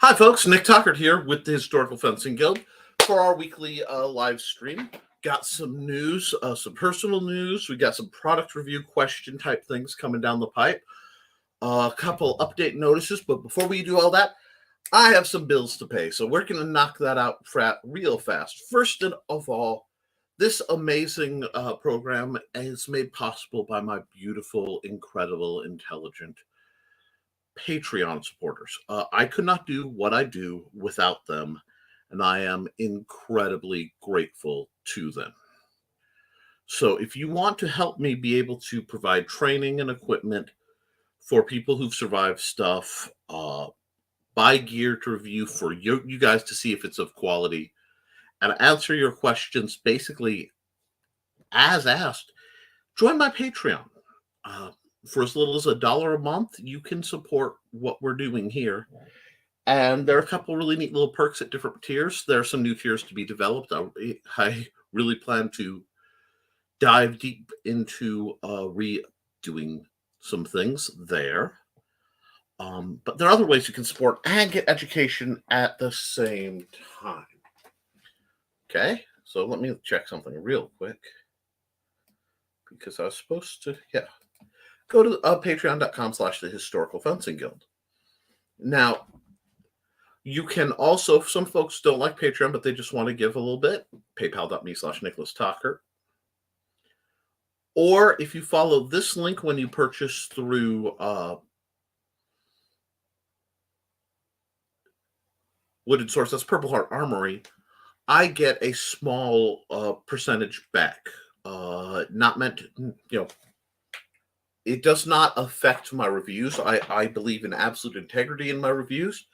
Hi, folks. Nick Tuckert here with the Historical Fencing Guild for our weekly live stream. Got some news, some personal news. We got some product review question type things coming down the pipe. A couple update notices, but before we do all that, I have some bills to pay, so we're going to knock that out real fast. First of all, this amazing program is made possible by my beautiful, incredible, intelligent Patreon supporters. I could not do what I do without them, and I am incredibly grateful to them. So if you want to help me be able to provide training and equipment for people who've survived stuff, buy gear to review for you guys to see if it's of quality, and answer your questions basically as asked, join my Patreon. For as little as $1 a month, you can support what we're doing here. And there are a couple really neat little perks at different tiers. There are some new tiers to be developed. I really plan to dive deep into redoing some things there. But there are other ways you can support and get education at the same time. Okay, so let me check something real quick. Because I was supposed to, go to patreon.com/the Historical Fencing Guild. Now, you can also, some folks don't like Patreon, but they just want to give a little bit, paypal.me/Nicholas Tuckert. Or if you follow this link when you purchase through Wooden Source, that's Purple Heart Armory, I get a small percentage back. Not meant to, it does not affect my reviews. I believe in absolute integrity in my reviews,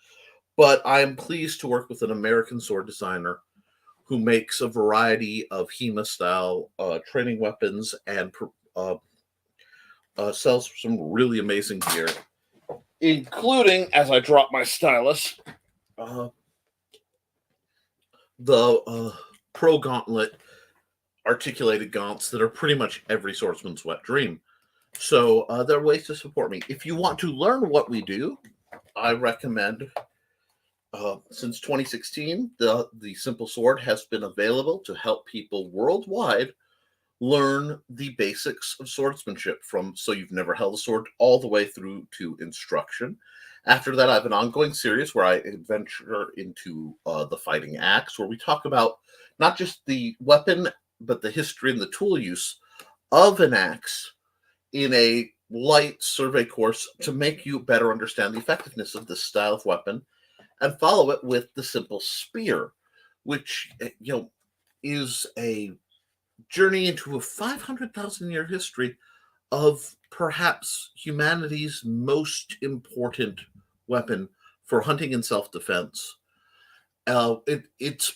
but I am pleased to work with an American sword designer who makes a variety of HEMA-style training weapons and sells some really amazing gear, including, as I drop my stylus, the Pro Gauntlet articulated gaunts that are pretty much every swordsman's wet dream. So there are ways to support me. If you want to learn what we do, I recommend, since 2016, the Simple Sword has been available to help people worldwide learn the basics of swordsmanship, from so you've never held a sword all the way through to instruction. After that, I have an ongoing series where I adventure into the fighting axe, where we talk about not just the weapon, but the history and the tool use of an axe in a light survey course to make you better understand the effectiveness of this style of weapon, and follow it with the Simple Spear, which is a journey into a 500,000-year history of perhaps humanity's most important weapon for hunting and self-defense. It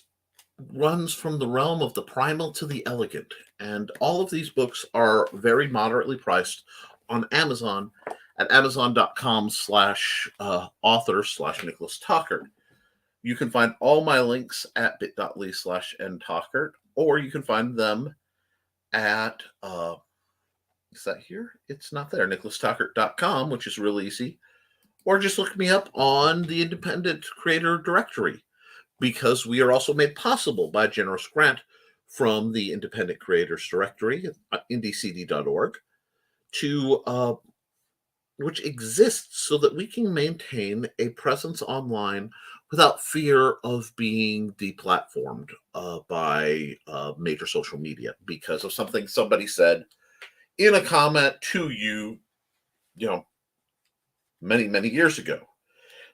runs from the realm of the primal to the elegant, and all of these books are very moderately priced on Amazon at amazon.com/author/Nicholas Tuckert. You can find all my links at bit.ly/ntuckert, or you can find them at is that here? It's not there. nicholastuckert.com, which is real easy, or just look me up on the Independent Creator Directory, because we are also made possible by a generous grant from the Independent Creators Directory at indiecd.org, which exists so that we can maintain a presence online without fear of being deplatformed by major social media because of something somebody said in a comment to you, many, many years ago.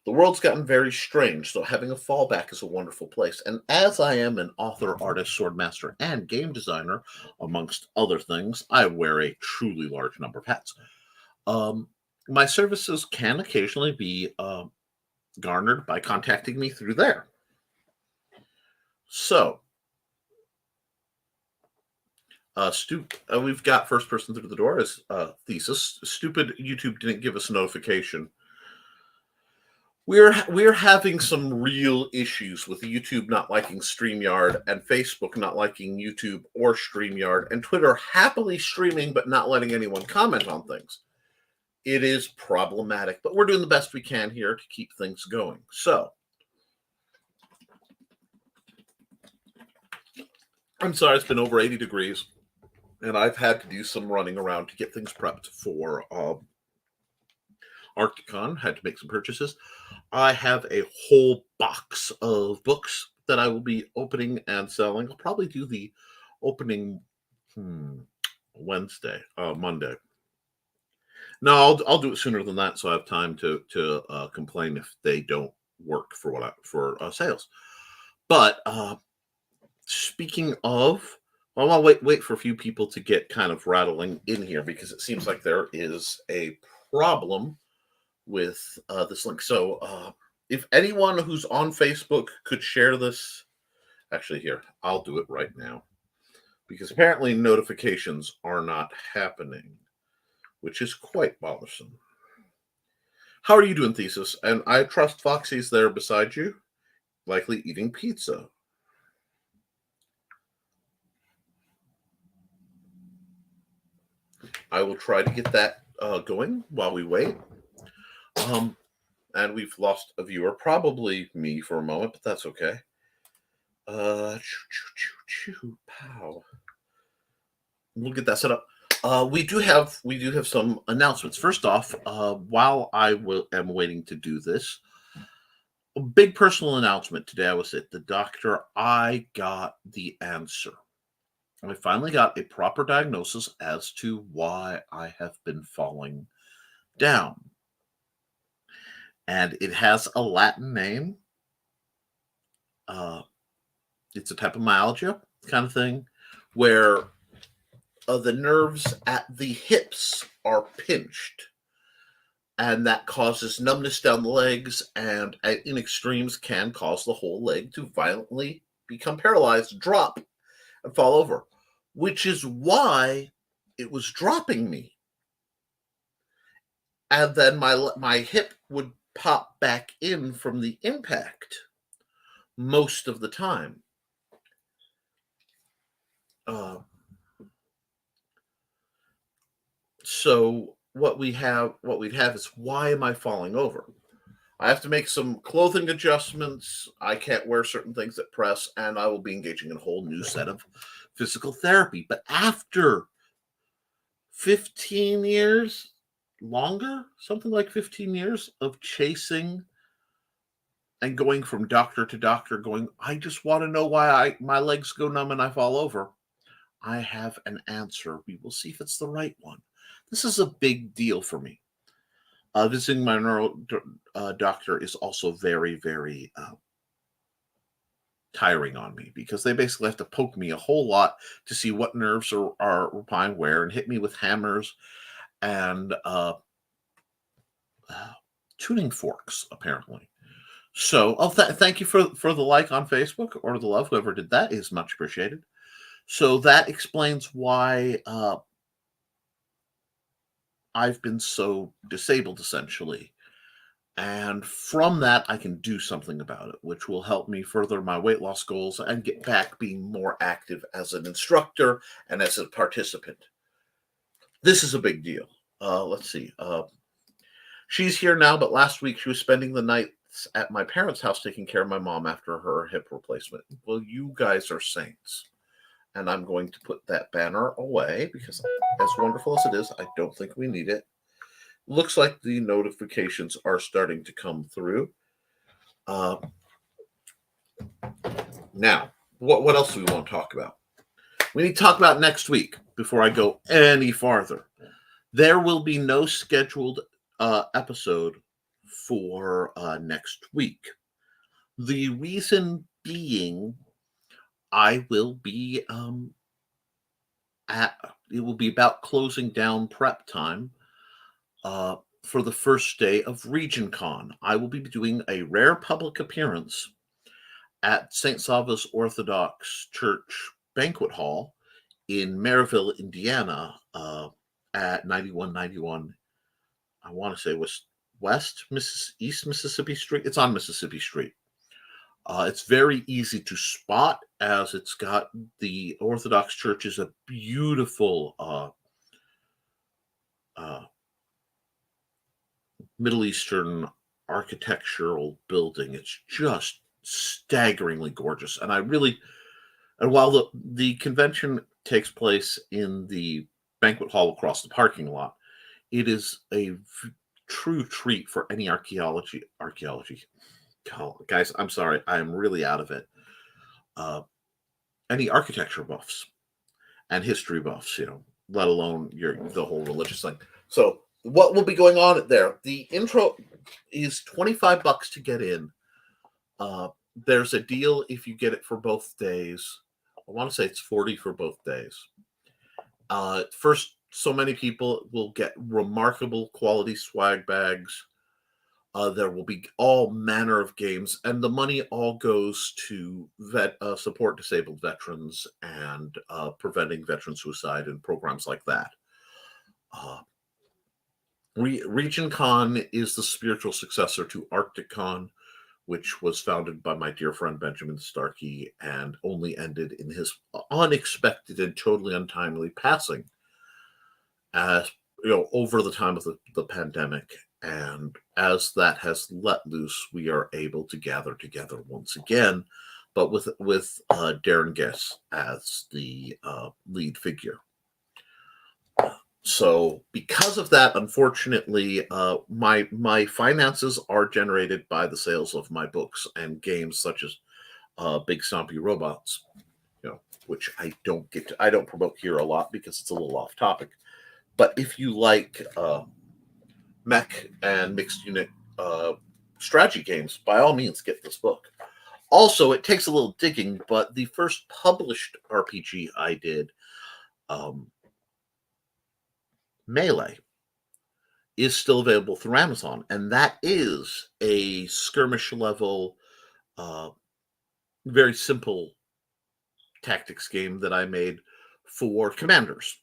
The world's gotten very strange, so having a fallback is a wonderful place. And as I am an author, artist, swordmaster, and game designer, amongst other things, I wear a truly large number of hats. My services can occasionally be garnered by contacting me through there. So, we've got first person through the door as Thesis. Stupid YouTube didn't give us a notification. We're having some real issues with YouTube not liking StreamYard, and Facebook not liking YouTube or StreamYard, and Twitter happily streaming but not letting anyone comment on things. It is problematic, but we're doing the best we can here to keep things going. So, I'm sorry, it's been over 80 degrees, and I've had to do some running around to get things prepped for Arcticon. Had to make some purchases. I have a whole box of books that I will be opening and selling. I'll probably do the opening Monday. No, I'll do it sooner than that, so I have time to complain if they don't work for sales. But speaking of, I'll wait for a few people to get kind of rattling in here because it seems like there is a problem with this link. So if anyone who's on Facebook could share this, actually here, I'll do it right now because apparently notifications are not happening, which is quite bothersome. How are you doing, Thesis? And I trust Foxy's there beside you, likely eating pizza. I will try to get that going while we wait. And we've lost a viewer, probably me for a moment, but that's okay. Pow. We'll get that set up. We do have some announcements. First off, while I am waiting to do this, a big personal announcement today. I was at the doctor. I got the answer. I finally got a proper diagnosis as to why I have been falling down. And it has a Latin name. It's a type of myalgia kind of thing where the nerves at the hips are pinched. And that causes numbness down the legs and in extremes can cause the whole leg to violently become paralyzed, drop, and fall over, which is why it was dropping me. And then my hip would pop back in from the impact most of the time. So what we'd have is, why am I falling over? I have to make some clothing adjustments. I can't wear certain things at press, and I will be engaging in a whole new set of physical therapy. But after 15 years, longer, something like 15 years of chasing and going from doctor to doctor, going, I just want to know why my legs go numb and I fall over. I have an answer. We will see if it's the right one. This is a big deal for me. Visiting my neuro doctor is also very, very tiring on me because they basically have to poke me a whole lot to see what nerves are replying where and hit me with hammers and tuning forks, apparently. So, thank you for the like on Facebook or the love. Whoever did that is much appreciated. So that explains why I've been so disabled, essentially. And from that, I can do something about it, which will help me further my weight loss goals and get back being more active as an instructor and as a participant. This is a big deal. Let's see. She's here now, but last week she was spending the nights at my parents' house taking care of my mom after her hip replacement. Well, you guys are saints. And I'm going to put that banner away because, as wonderful as it is, I don't think we need it. Looks like the notifications are starting to come through. Now, what else do we want to talk about? We need to talk about next week before I go any farther. There will be no scheduled episode for next week. The reason being, I will be it will be about closing down prep time for the first day of RegionCon. I will be doing a rare public appearance at St. Salva's Orthodox Church Banquet Hall in Maryville, Indiana, at 9191. I want to say East Mississippi Street. It's on Mississippi Street. It's very easy to spot as it's got the Orthodox Church is a beautiful Middle Eastern architectural building. It's just staggeringly gorgeous. And I really, And while the convention takes place in the banquet hall across the parking lot, it is a true treat for any archaeology. Guys, I'm sorry, I'm really out of it. Uh, any architecture buffs and history buffs, let alone the whole religious thing. So what will be going on there? The intro is $25 to get in. There's a deal if you get it for both days. I want to say it's 40 for both days. First, so many people will get remarkable quality swag bags. There will be all manner of games, and the money all goes to support disabled veterans and preventing veteran suicide and programs like that. Region Con is the spiritual successor to Arctic Con, which was founded by my dear friend Benjamin Starkey and only ended in his unexpected and totally untimely passing over the time of the pandemic. And as that has let loose, we are able to gather together once again, but with Darren Guess as the lead figure. So because of that, unfortunately, my finances are generated by the sales of my books and games such as Big Stompy Robots, which I don't promote here a lot because it's a little off topic. But if you like mech and mixed unit strategy games, by all means, get this book. Also, it takes a little digging, but the first published RPG I did, Melee, is still available through Amazon, and that is a skirmish level, very simple tactics game that I made for commanders.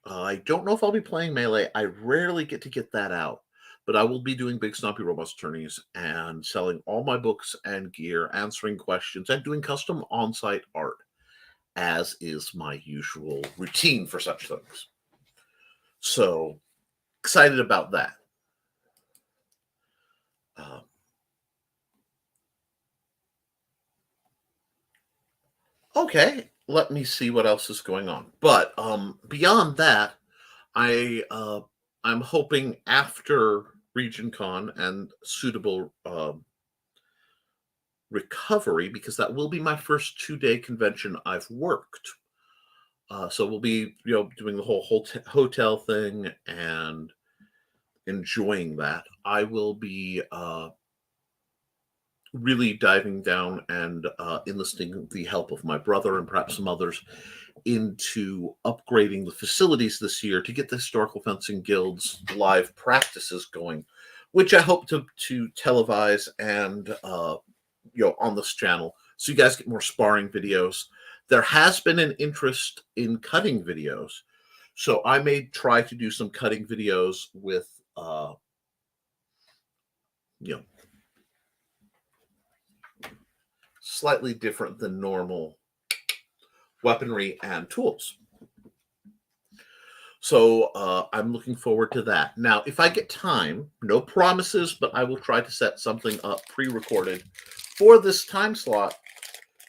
I don't know if I'll be playing Melee. I rarely get that out, but I will be doing Big Stompy Robots tourneys and selling all my books and gear, answering questions, and doing custom on-site art, as is my usual routine for such things. So, excited about that. Okay, let me see what else is going on. But beyond that, I'm hoping after Region Con and suitable recovery, because that will be my first 2-day convention I've worked. So we'll be doing the whole hotel thing and enjoying that. I will be really diving down and enlisting the help of my brother and perhaps some others into upgrading the facilities this year to get the Historical Fencing Guild's live practices going, which I hope to televise and on this channel, so you guys get more sparring videos. There has been an interest in cutting videos, so I may try to do some cutting videos with slightly different than normal weaponry and tools. So I'm looking forward to that. Now, if I get time, no promises, but I will try to set something up pre-recorded for this time slot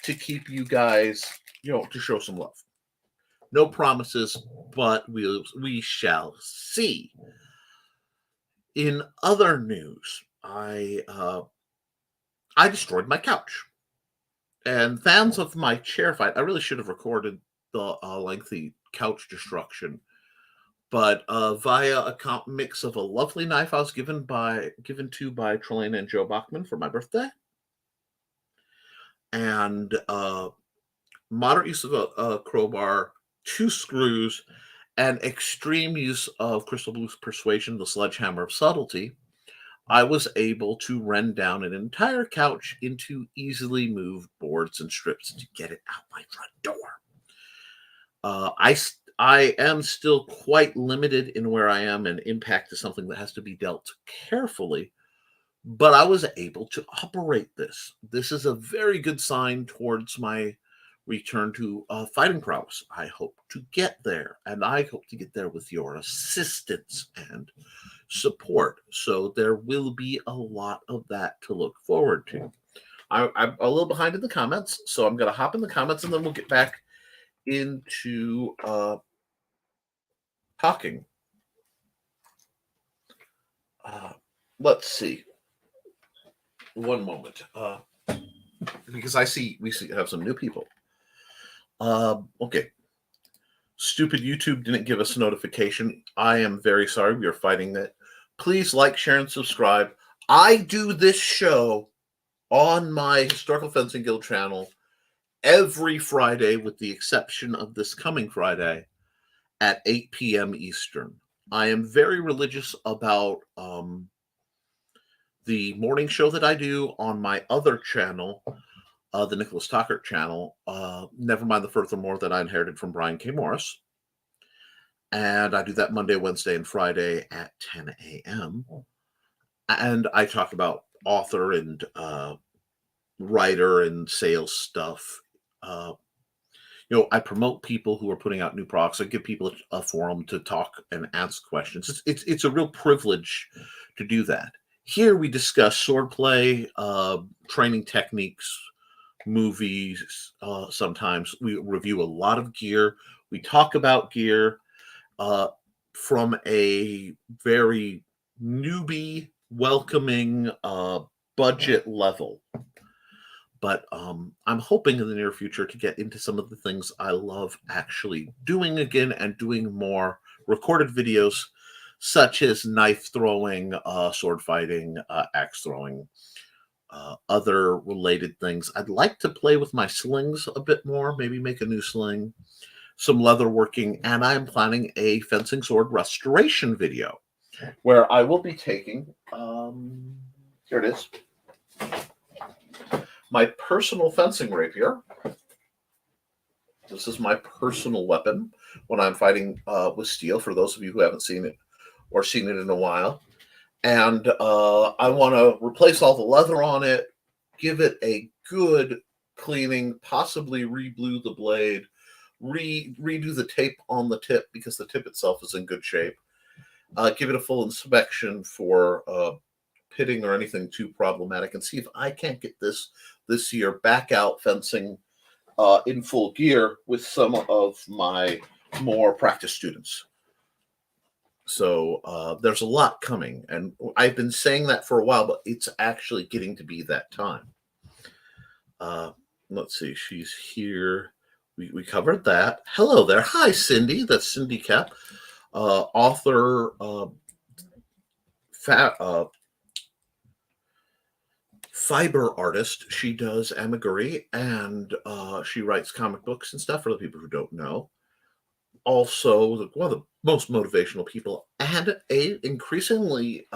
to keep you guys, to show some love. No promises, but we shall see. In other news, I destroyed my couch. And fans of my chair fight, I really should have recorded the lengthy couch destruction, but via a mix of a lovely knife I was given to by Trelane and Joe Bachman for my birthday, and moderate use of a crowbar, 2 screws, and extreme use of Crystal Blue's Persuasion, the sledgehammer of subtlety, I was able to rend down an entire couch into easily moved boards and strips to get it out my front door. I am still quite limited in where I am, and impact is something that has to be dealt carefully, but I was able to operate this. This is a very good sign towards my return to fighting prowess. I hope to get there, and I hope to get there with your assistance and support. So there will be a lot of that to look forward to. I'm a little behind in the comments, so I'm going to hop in the comments and then we'll get back into talking. Let's see. One moment, because we have some new people. Okay. Stupid YouTube didn't give us a notification. I am very sorry. We are fighting it. Please like, share, and subscribe. I do this show on my Historical Fencing Guild channel every Friday, with the exception of this coming Friday at 8 p.m. Eastern. I am very religious about the morning show that I do on my other channel, the Nicholas Tockert channel, Never Mind the Furthermore, that I inherited from Brian K. Morris. And I do that Monday, Wednesday, and Friday at 10 a.m. And I talk about author and writer and sales stuff. I promote people who are putting out new products. I give people a forum to talk and ask questions. It's a real privilege to do that. Here we discuss swordplay, training techniques, movies. Sometimes we review a lot of gear. We talk about gear from a very newbie, welcoming budget level. But I'm hoping in the near future to get into some of the things I love actually doing again, and doing more recorded videos, such as knife throwing, sword fighting, axe throwing, other related things. I'd like to play with my slings a bit more, maybe make a new sling, some leather working, and I'm planning a fencing sword restoration video where I will be taking, here it is, my personal fencing rapier. This is my personal weapon when I'm fighting with steel, for those of you who haven't seen it or seen it in a while. And I want to replace all the leather on it, give it a good cleaning, possibly re-blue the blade, redo the tape on the tip because the tip itself is in good shape. Give it a full inspection for pitting or anything too problematic, and see if I can't get this year back out fencing in full gear with some of my more practice students. So there's a lot coming, and I've been saying that for a while, but it's actually getting to be that time. Let's see, she's here. We covered that. Hello there. Hi, Cindy. That's Cindy Cap, author, fiber artist. She does amigurumi, and she writes comic books and stuff for the people who don't know. Also, one of the most motivational people, and a increasingly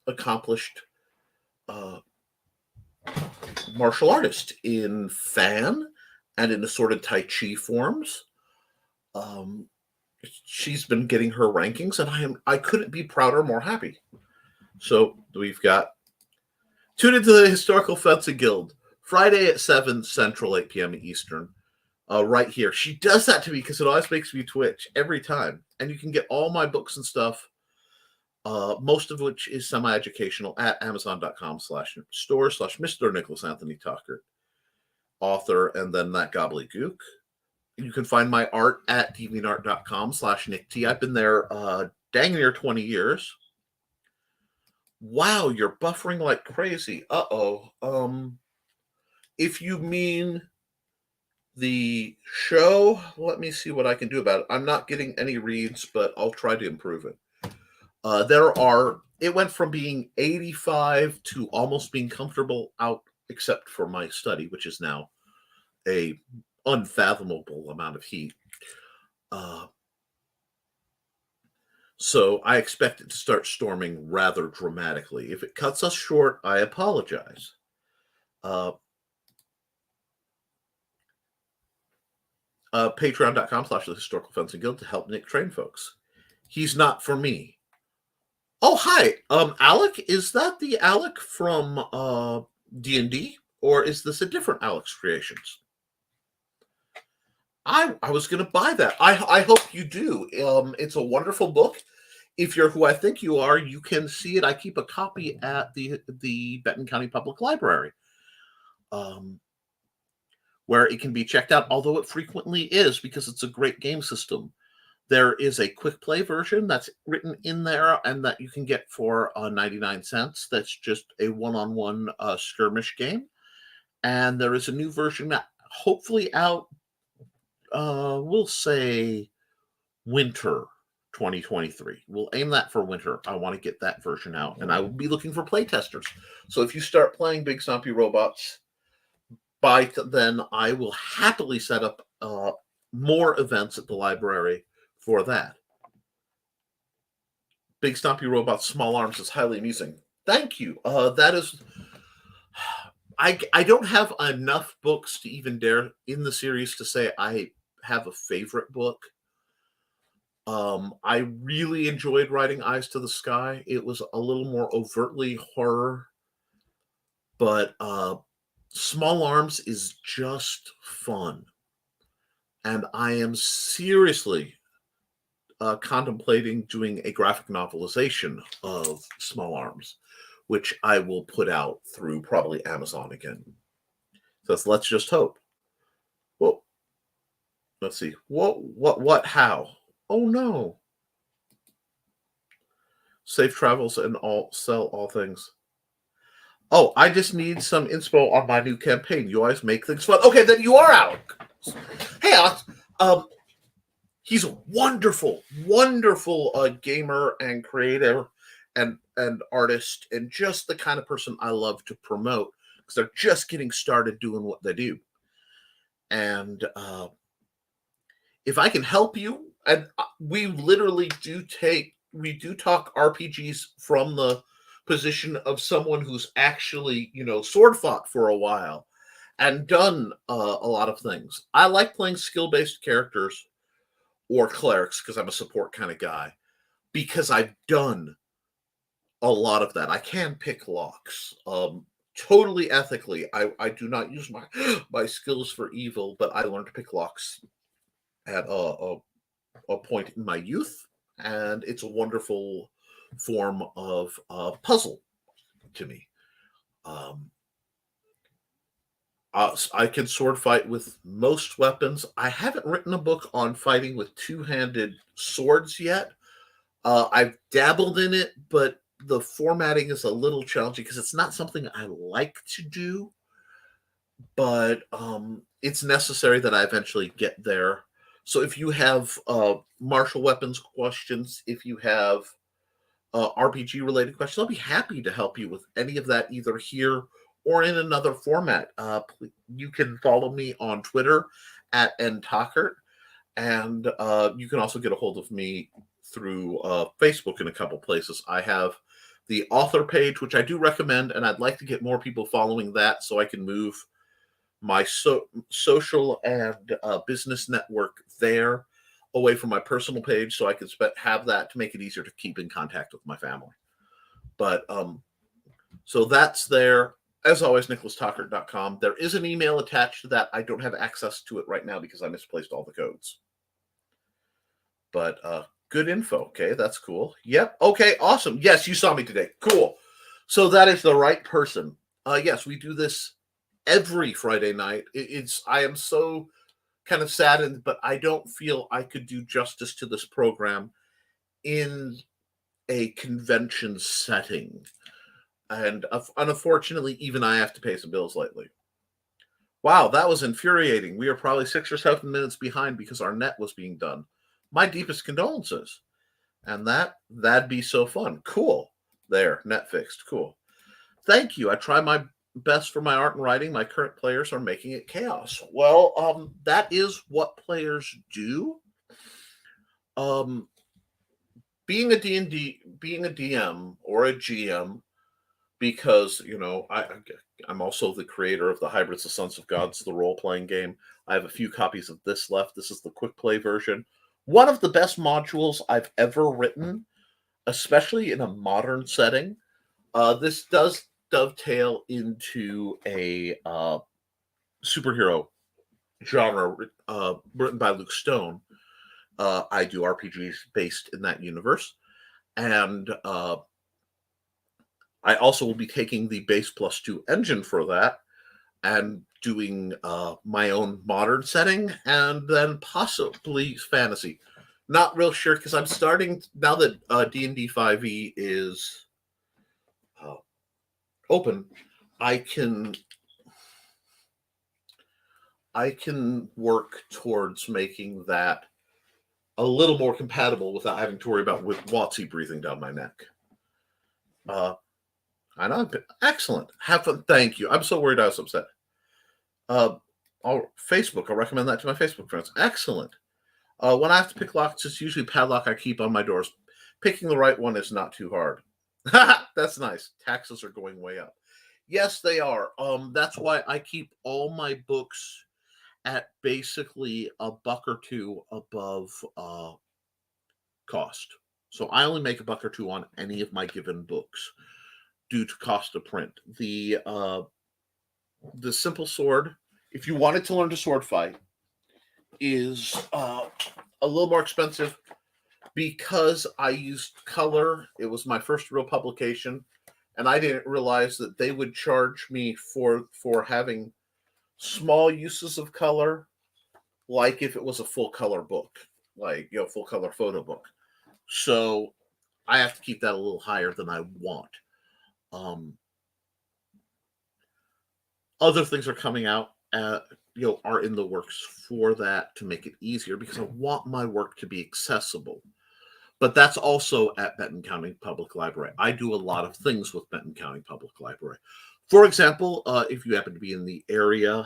accomplished martial artist in fan and in assorted Tai Chi forms. She's been getting her rankings, and I couldn't be prouder, more happy. So we've got tune into the Historical Fencing Guild Friday at 7 Central, 8 p.m. Eastern. Right here. She does that to me because it always makes me twitch every time. And you can get all my books and stuff, most of which is semi-educational, at amazon.com/store/Mr. Nicholas Anthony Tockert, author, and then that gobbledygook. You can find my art at deviantart.com/NickT. I've been there dang near 20 years. Wow, you're buffering like crazy. Uh-oh. If you mean the show, let me see what I can do about it. I'm not getting any reads, but I'll try to improve it. It went from being 85 to almost being comfortable out, except for my study, which is now a unfathomable amount of heat. So I expect it to start storming rather dramatically. If it cuts us short, I apologize. Patreon.com/the Historical Fencing Guild to help Nick train folks. He's not for me. Oh, hi. Alec, is that the Alec from D&D, or is this a different Alec's Creations? I was going to buy that. I hope you do. It's a wonderful book. If you're who I think you are, you can see it. I keep a copy at the Benton County Public Library. where it can be checked out, although it frequently is because it's a great game system. There is a quick play version that's written in there and that you can get for 99 cents. That's just a one-on-one skirmish game. And there is a new version that hopefully out, we'll say winter 2023. We'll aim that for winter. I want to get that version out, and I will be looking for play testers. So if you start playing Big Stompy Robots, by then I will happily set up more events at the library for that. Big Stompy Robots Small Arms is highly amusing. Thank you. That is... I don't have enough books to even dare in the series to say I have a favorite book. I really enjoyed writing Eyes to the Sky. It was a little more overtly horror, but Small Arms is just fun. And I am seriously contemplating doing a graphic novelization of Small Arms, which I will put out through probably Amazon again. So let's just hope. Well, let's see. What, how? Oh no. Safe travels and sell all things. Oh, I just need some inspo on my new campaign. You always make things fun. Okay, then you are out. Hey, Alex. He's a wonderful, wonderful gamer and creator and artist, and just the kind of person I love to promote because they're just getting started doing what they do. And if I can help you, and we literally do talk RPGs from the position of someone who's actually, sword fought for a while and done a lot of things. I like playing skill-based characters or clerics because I'm a support kind of guy, because I've done a lot of that. I can pick locks. Totally ethically, I do not use my skills for evil, but I learned to pick locks at a point in my youth, and it's a wonderful form of puzzle to me. I can sword fight with most weapons. I haven't written a book on fighting with two-handed swords yet. I've dabbled in it, but the formatting is a little challenging because it's not something I like to do. But it's necessary that I eventually get there. So if you have martial weapons questions, if you have RPG-related questions, I'll be happy to help you with any of that, either here or in another format. You can follow me on Twitter at ntalkert, and you can also get a hold of me through Facebook in a couple places. I have the author page, which I do recommend, and I'd like to get more people following that so I can move my social and business network there away from my personal page, so I can have that to make it easier to keep in contact with my family. But so that's there. As always, nicholastalkert.com. There is an email attached to that. I don't have access to it right now because I misplaced all the codes. But good info. Okay, that's cool. Yep. Okay, awesome. Yes, you saw me today. Cool. So that is the right person. Yes, we do this every Friday night. I am so kind of saddened, but I don't feel I could do justice to this program in a convention setting. And unfortunately, even I have to pay some bills lately. Wow, that was infuriating. We are probably 6 or 7 minutes behind because our net was being done. My deepest condolences. And that'd be so fun. Cool. There, net fixed. Cool. Thank you. I try my best for my art and writing. My current players are making it chaos. Well, that is what players do. Being a DM or a GM, because I'm also the creator of the Hybrids of Sons of Gods, the role-playing game. I have a few copies of this left. This is the quick play version. One of the best modules I've ever written, especially in a modern setting. This does dovetail into a superhero genre written by Luke Stone. I do RPGs based in that universe. And I also will be taking the Base +2 engine for that and doing my own modern setting, and then possibly fantasy. Not real sure, because I'm starting now that D&D 5e is open. I can work towards making that a little more compatible without having to worry about with WotC breathing down my neck. I know. Excellent. Have fun. Thank you. I'm so worried I was upset. Facebook. I'll recommend that to my Facebook friends. Excellent. When I have to pick locks, it's usually padlock I keep on my doors. Picking the right one is not too hard. That's nice. Taxes are going way up. Yes, they are. That's why I keep all my books at basically $1 or $2 above cost. So I only make $1 or $2 on any of my given books due to cost of print. The simple sword, if you wanted to learn to sword fight, is a little more expensive because I used color. It was my first real publication, and I didn't realize that they would charge me for having small uses of color, like if it was a full color book, like full color photo book. So I have to keep that a little higher than I want. Other things are coming out, are in the works for that to make it easier, because I want my work to be accessible. But that's also at Benton County Public Library. I do a lot of things with Benton County Public Library. For example, if you happen to be in the area,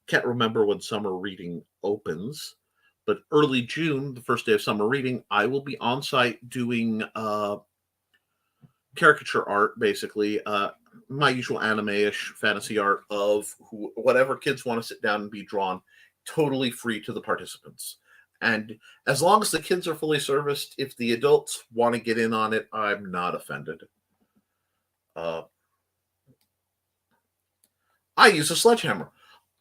can't remember when summer reading opens, but early June, the first day of summer reading, I will be on site doing caricature art, basically. My usual anime-ish fantasy art of whatever kids want to sit down and be drawn, totally free to the participants. And as long as the kids are fully serviced, if the adults want to get in on it, I'm not offended. I use a sledgehammer.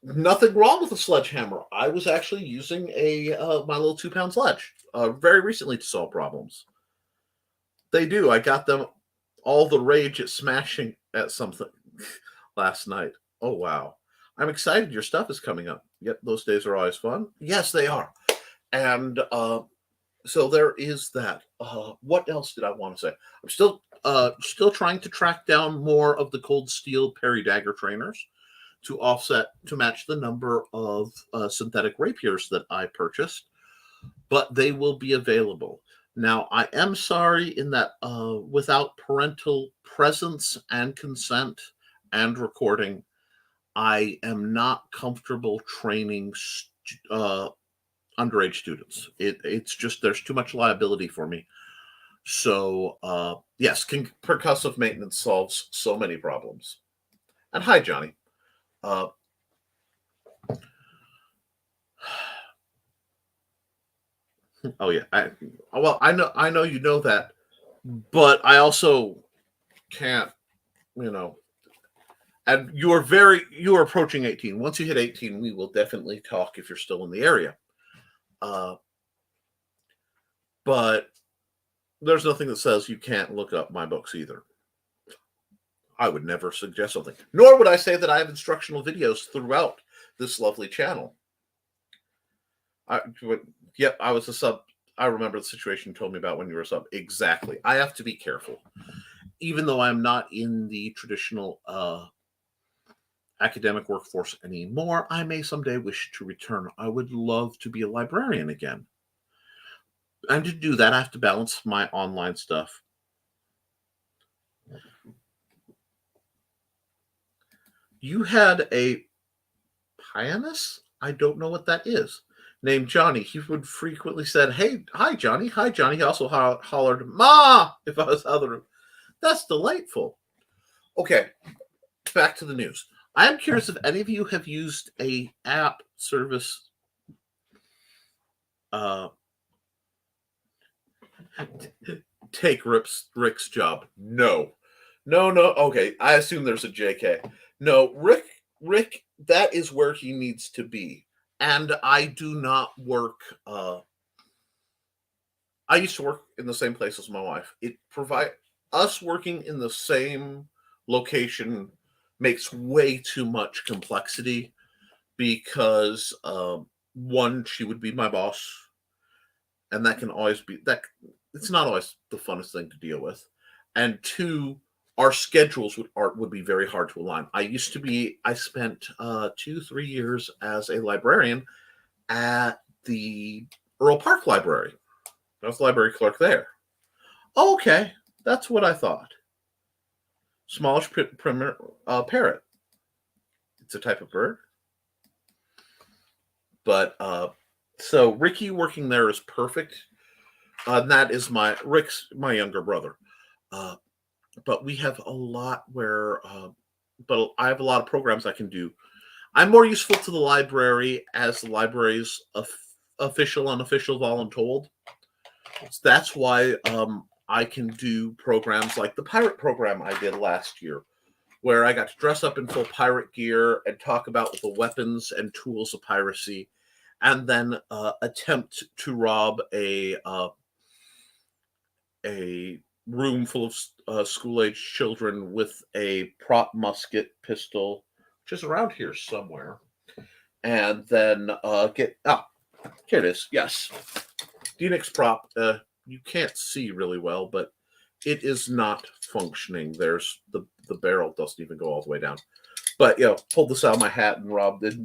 Nothing wrong with a sledgehammer. I was actually using my little 2-pound sledge very recently to solve problems. They do. I got them all the rage at smashing at something last night. Oh, wow. I'm excited your stuff is coming up. Yep, those days are always fun. Yes, they are. And so there is that. What else did I want to say? I'm still trying to track down more of the Cold Steel Parry Dagger trainers to match the number of synthetic rapiers that I purchased, but they will be available. Now, I am sorry in that without parental presence and consent and recording, I am not comfortable training underage students. It's just there's too much liability for me. So, yes, percussive maintenance solves so many problems. And hi, Johnny. Oh yeah. I know you know that, but I also can't, and you're approaching 18. Once you hit 18, we will definitely talk if you're still in the area. But there's nothing that says you can't look up my books either. I would never suggest something, nor would I say that I have instructional videos throughout this lovely channel. I was a sub. I remember the situation you told me about when you were a sub. Exactly. I have to be careful. Even though I'm not in the traditional academic workforce anymore, I may someday wish to return. I would love to be a librarian again. And to do that, I have to balance my online stuff. You had a pianist? I don't know what that is. Named Johnny. He would frequently said, "Hey, hi, Johnny. Hi, Johnny." He also hollered, "Ma," if I was out of the room. That's delightful. Okay, back to the news. I am curious if any of you have used a app service. Take Rick's job. No. Okay, I assume there's a JK. No, Rick, that is where he needs to be. And I do not work. I used to work in the same place as my wife. Us working in the same location makes way too much complexity because one, she would be my boss, and that can always be that. It's not always the funnest thing to deal with, and two, our schedules would be very hard to align. I spent 2-3 years as a librarian at the Earl Park Library. I was the library clerk there. Okay, that's what I thought. Smallish parrot. It's a type of bird. But so Ricky working there is perfect. And that is Rick's my younger brother. But we have a lot but I have a lot of programs I can do. I'm more useful to the library as the library's official, unofficial, voluntold. So that's why I can do programs like the pirate program I did last year, where I got to dress up in full pirate gear and talk about the weapons and tools of piracy, and then attempt to rob a room full of school-age children with a prop musket pistol, which is around here somewhere, and then here it is. Yes, Phoenix prop. You can't see really well, but it is not functioning. There's the barrel doesn't even go all the way down. But pulled this out of my hat and robbed it.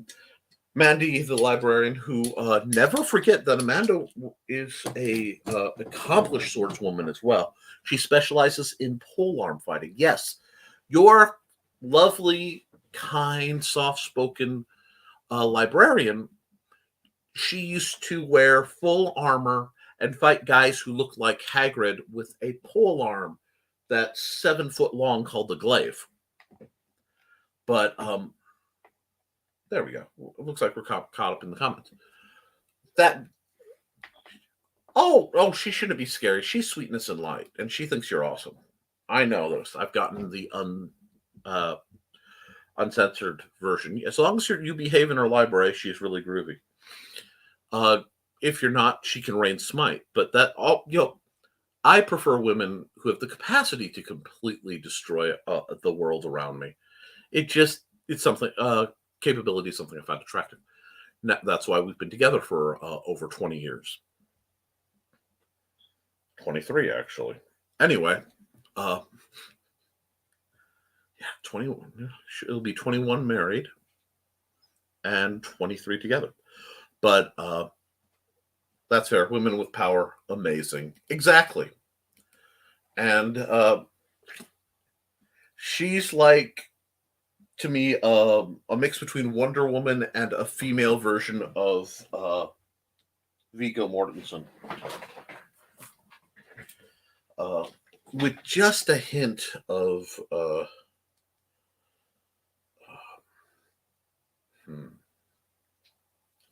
Mandy, the librarian, who never forget that Amanda is a accomplished swordswoman as well. She specializes in polearm fighting. Yes, your lovely, kind, soft-spoken librarian. She used to wear full armor and fight guys who look like Hagrid with a polearm that's 7 foot long called the glaive. But there we go. It looks like we're caught up in the comments. She shouldn't be scary. She's sweetness and light, and she thinks you're awesome. I know this. I've gotten the uncensored version. As long as you behave in her library, she's really groovy. If you're not, she can rain smite. But I prefer women who have the capacity to completely destroy the world around me. It's something. Capability is something I find attractive. That's why we've been together for over 20 years. 23, actually. Anyway, 21. It'll be 21 married and 23 together. But that's fair. Women with power, amazing. Exactly. And she's like, to me, a mix between Wonder Woman and a female version of Viggo Mortensen. With just a hint of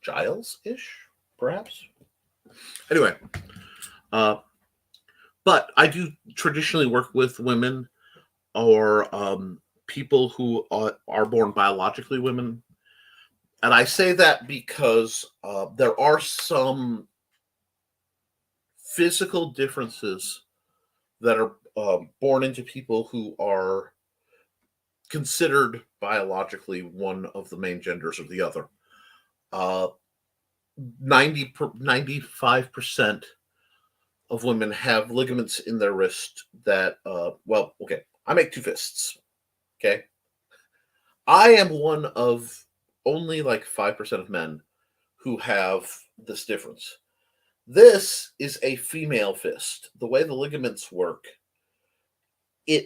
Giles-ish, perhaps. Anyway, but I do traditionally work with women or people who are born biologically women. And I say that because there are some physical differences that are born into people who are considered biologically one of the main genders or the other. 95% of women have ligaments in their wrist that, I make 2 fists. Okay. I am one of only like 5% of men who have this difference. This is a female fist. The way the ligaments work,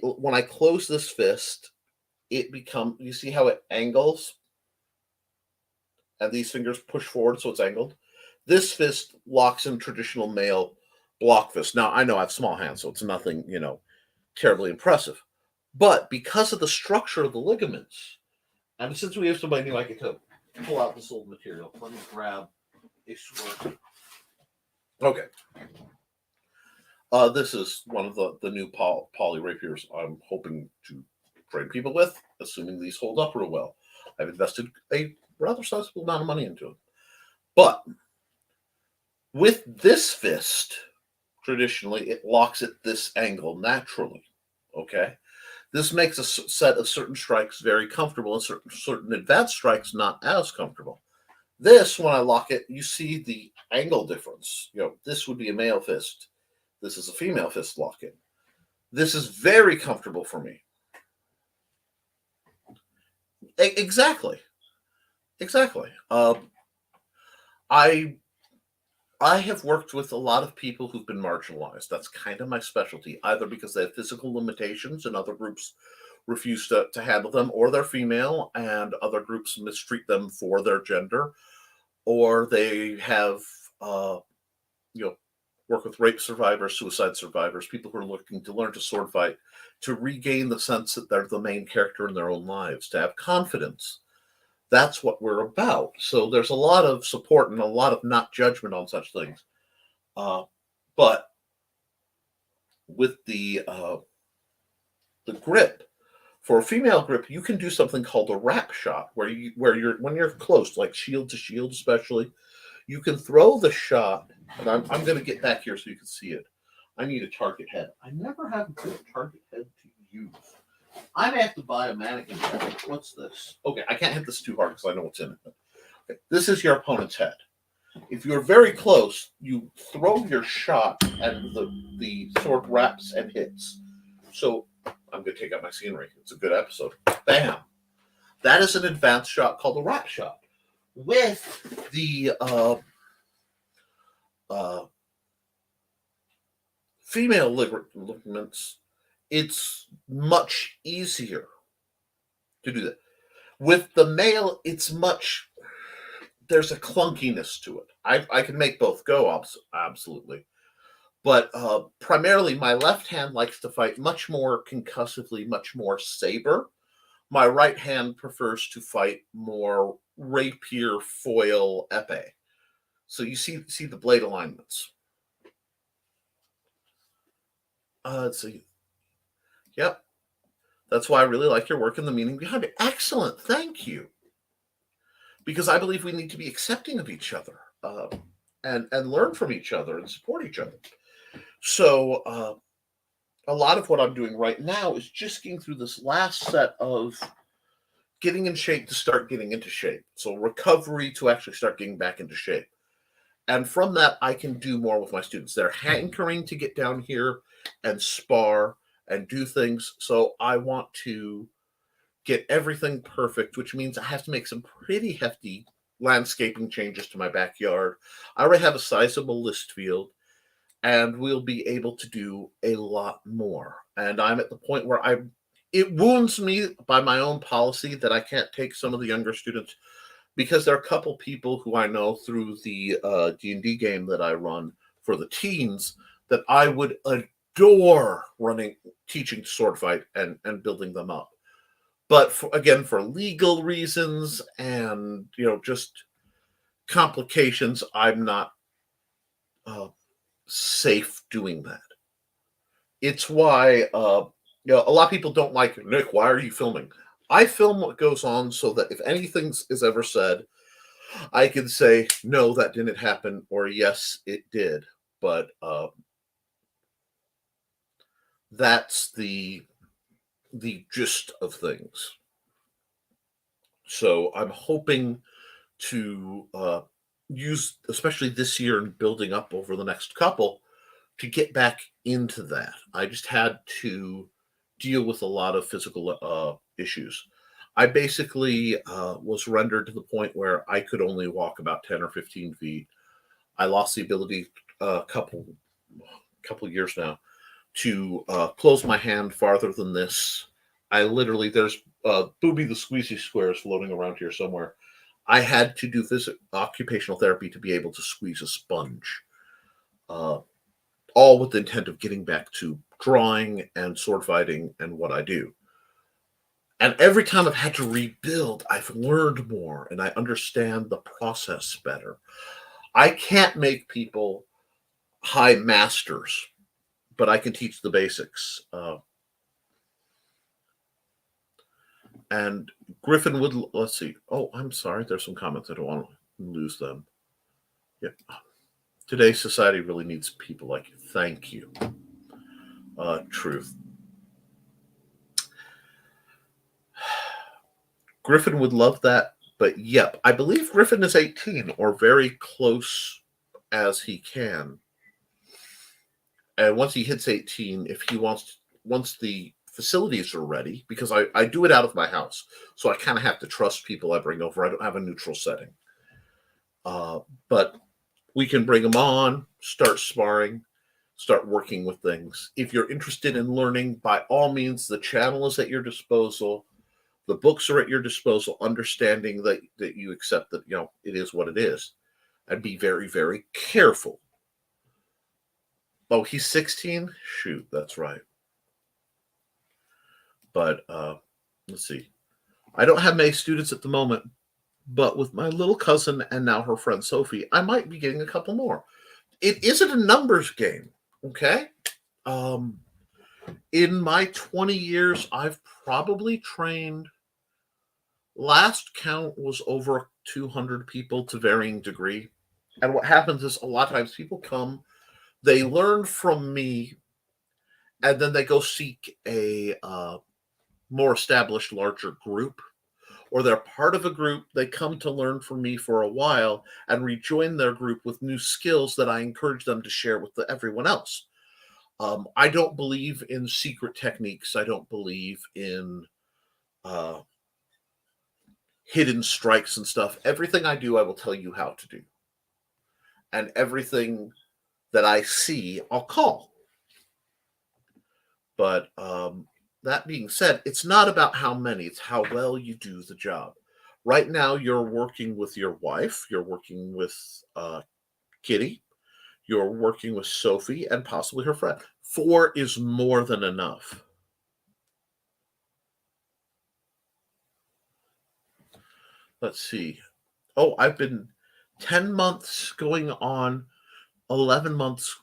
when I close this fist, you see how it angles? And these fingers push forward so it's angled. This fist locks in traditional male block fist. Now, I know I have small hands, so it's nothing, terribly impressive. But because of the structure of the ligaments, and since we have somebody new, I get to pull out this old material. Let me grab a sword. Okay. This is one of the new poly rapiers I'm hoping to train people with, assuming these hold up real well. I've invested a rather sizable amount of money into it. But with this fist, traditionally, it locks at this angle naturally. Okay? This makes a set of certain strikes very comfortable and certain advanced strikes not as comfortable. This, when I lock it, you see the angle difference. This would be a male fist. This is a female fist lock-in. This is very comfortable for me. Exactly. I have worked with a lot of people who've been marginalized. That's kind of my specialty, either because they have physical limitations and other groups refuse to handle them, or they're female and other groups mistreat them for their gender, or they have, work with rape survivors, suicide survivors, people who are looking to learn to sword fight, to regain the sense that they're the main character in their own lives, to have confidence. That's what we're about. So there's a lot of support and a lot of not judgment on such things. But with the grip, for a female grip, you can do something called a wrap shot, where you're when you're close, like shield to shield, especially, you can throw the shot. And I'm going to get back here so you can see it. I need a target head. I never have a good target head to use. I may have to buy a mannequin head. What's this? Okay, I can't hit this too hard because I know what's in it. Okay, this is your opponent's head. If you're very close, you throw your shot and the sword wraps and hits. So I'm going to take out my scenery. It's a good episode. Bam! That is an advanced shot called a wrap shot. With the female ligaments, it's much easier to do that. With the male, there's a clunkiness to it. I can make both go, absolutely. But primarily, my left hand likes to fight much more concussively, much more saber. My right hand prefers to fight more rapier, foil, epee. So you see the blade alignments. Let's see. Yep. That's why I really like your work and the meaning behind it. Excellent. Thank you. Because I believe we need to be accepting of each other and learn from each other and support each other. So a lot of what I'm doing right now is just getting through this last set of getting in shape to start getting into shape. So recovery to actually start getting back into shape. And from that, I can do more with my students. They're hankering to get down here and spar and do things. So I want to get everything perfect, which means I have to make some pretty hefty landscaping changes to my backyard. I already have a sizable list field, and we'll be able to do a lot more. And I'm at the point where it wounds me by my own policy that I can't take some of the younger students, because there are a couple people who I know through the D&D game that I run for the teens that I would adore teaching sword fight and building them up. But for legal reasons and just complications, I'm not safe doing that. It's why a lot of people don't like, Nick, why are you filming? I film what goes on so that if anything is ever said, I can say, no, that didn't happen, or yes, it did. But that's the gist of things. So I'm hoping to use, especially this year and building up over the next couple, to get back into that. I just had to deal with a lot of physical issues. I basically was rendered to the point where I could only walk about 10 or 15 feet. I lost the ability a couple years now to close my hand farther than this. I literally, there's Booby the Squeezy Squares floating around here somewhere. I had to do occupational therapy to be able to squeeze a sponge. All with the intent of getting back to drawing and sword fighting and what I do. And every time I've had to rebuild, I've learned more and I understand the process better. I can't make people high masters, but I can teach the basics. And Griffin would, let's see. Oh, I'm sorry. There's some comments. I don't want to lose them. Yeah. Today's society really needs people like you. Thank you. Truth. Griffin would love that. But yep, I believe Griffin is 18 or very close as he can. And once he hits 18, if he wants, once the facilities are ready, because I do it out of my house, so I kind of have to trust people I bring over. I don't have a neutral setting. But we can bring them on, start sparring, start working with things. If you're interested in learning, by all means, the channel is at your disposal. The books are at your disposal, understanding that you accept that, it is what it is. And be very, very careful. Oh, he's 16? Shoot, that's right. But let's see. I don't have many students at the moment, but with my little cousin and now her friend Sophie, I might be getting a couple more. It isn't a numbers game, okay? In my 20 years, I've probably trained, last count was over 200 people to varying degree. And what happens is a lot of times people come, they learn from me, and then they go seek a more established, larger group, or they're part of a group. They come to learn from me for a while and rejoin their group with new skills that I encourage them to share with everyone else. I don't believe in secret techniques. I don't believe in hidden strikes and stuff. Everything I do, I will tell you how to do. And everything that I see, I'll call. But that being said, it's not about how many, it's how well you do the job. Right now, you're working with your wife, you're working with Kitty, you're working with Sophie, and possibly her friend. 4 is more than enough. Let's see. Oh, I've been 10 months going on 11 months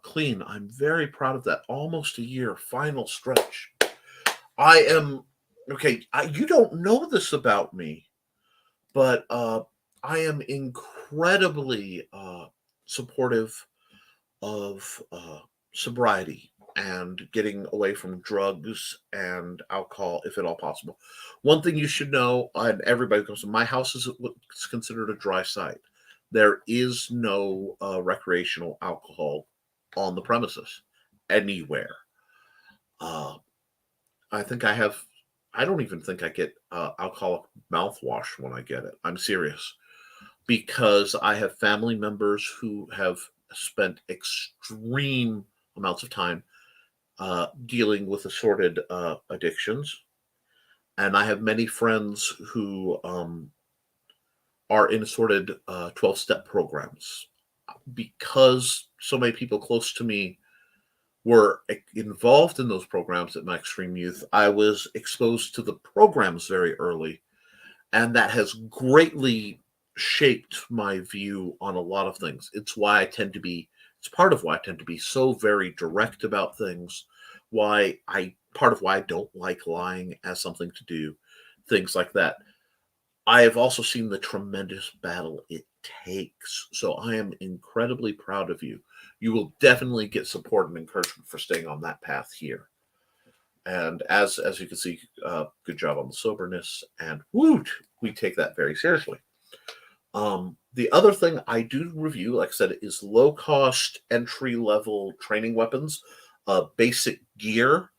clean. I'm very proud of that. Almost a year, final stretch. I am, okay, you don't know this about me, but I am incredibly supportive of sobriety and getting away from drugs and alcohol, if at all possible. One thing you should know, and everybody comes to my house, is what's considered a dry site. There is no recreational alcohol on the premises anywhere. I think I don't even think I get alcoholic mouthwash when I get it. I'm serious. Because I have family members who have spent extreme amounts of time dealing with assorted addictions. And I have many friends who are in assorted 12-step programs. Because so many people close to me were involved in those programs at my extreme youth, I was exposed to the programs very early. And that has greatly shaped my view on a lot of things. It's part of why I tend to be so very direct about things. Part of why I don't like lying as something to do, things like that. I have also seen the tremendous battle it takes. So I am incredibly proud of you. You will definitely get support and encouragement for staying on that path here. And as you can see, good job on the soberness, and woot, we take that very seriously. The other thing I do review, like I said, is low-cost, entry-level training weapons, basic gear.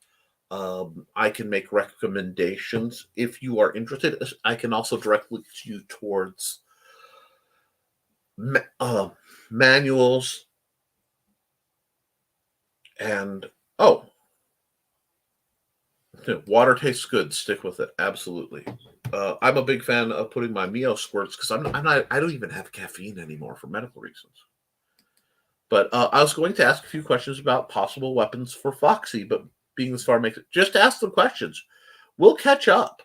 I can make recommendations. If you are interested, I can also direct you towards manuals and, water tastes good. Stick with it. Absolutely. I'm a big fan of putting my Mio squirts because I don't even have caffeine anymore for medical reasons. But I was going to ask a few questions about possible weapons for Foxy, but being this far makes it, just ask the questions. We'll catch up.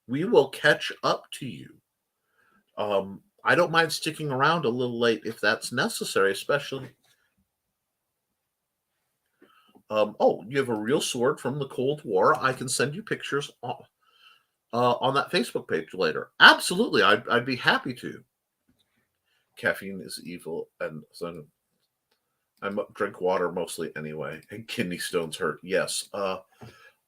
We will catch up to you. I don't mind sticking around a little late if that's necessary, especially. You have a real sword from the Cold War. I can send you pictures on that Facebook page later. Absolutely, I'd be happy to. Caffeine is evil, and so I drink water mostly anyway. And kidney stones hurt. Yes,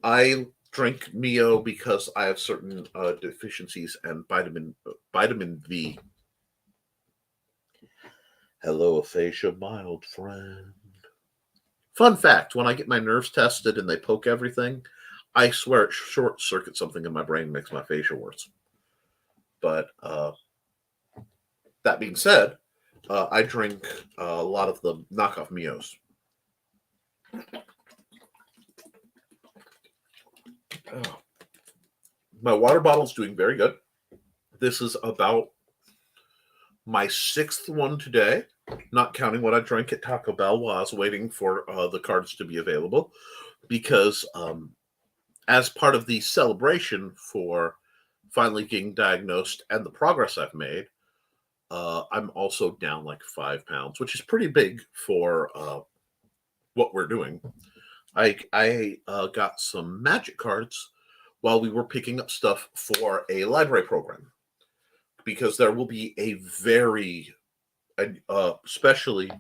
I drink Mio because I have certain deficiencies and vitamin V. Hello, aphasia, mild friend. Fun fact, when I get my nerves tested and they poke everything, I swear it short circuits something in my brain, makes my aphasia worse. But that being said, I drink a lot of the knockoff Mios. My water bottle's doing very good. This is about my 6th one today, not counting what I drank at Taco Bell while I was waiting for the cards to be available, because as part of the celebration for finally getting diagnosed and the progress I've made, I'm also down like 5 pounds, which is pretty big for what we're doing. I got some magic cards while we were picking up stuff for a library program, because there will be a very, especially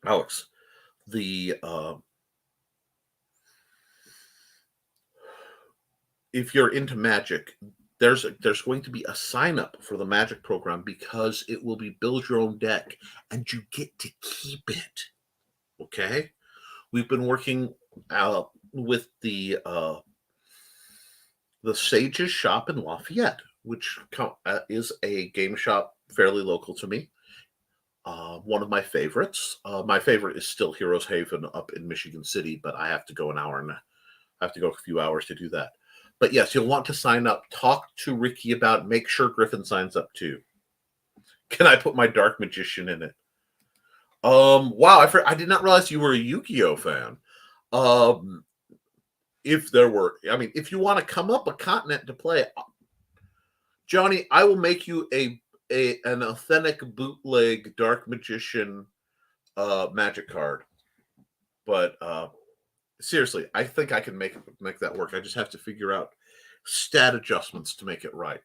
Alex, the if you're into magic, there's going to be a sign up for the magic program, because it will be build your own deck and you get to keep it. Okay, we've been working with the Sage's shop in Lafayette, which is a game shop fairly local to me. One of my favorites. My favorite is still Heroes Haven up in Michigan City, but I have to go a few hours to do that. But yes, you'll want to sign up. Talk to Ricky about it. Make sure Griffin signs up too. Can I put my Dark Magician in it? Wow, I did not realize you were a Yu-Gi-Oh fan. If you want to come up a continent to play, Johnny, I will make you an authentic bootleg Dark Magician magic card. But seriously, I think I can make that work. I just have to figure out stat adjustments to make it right.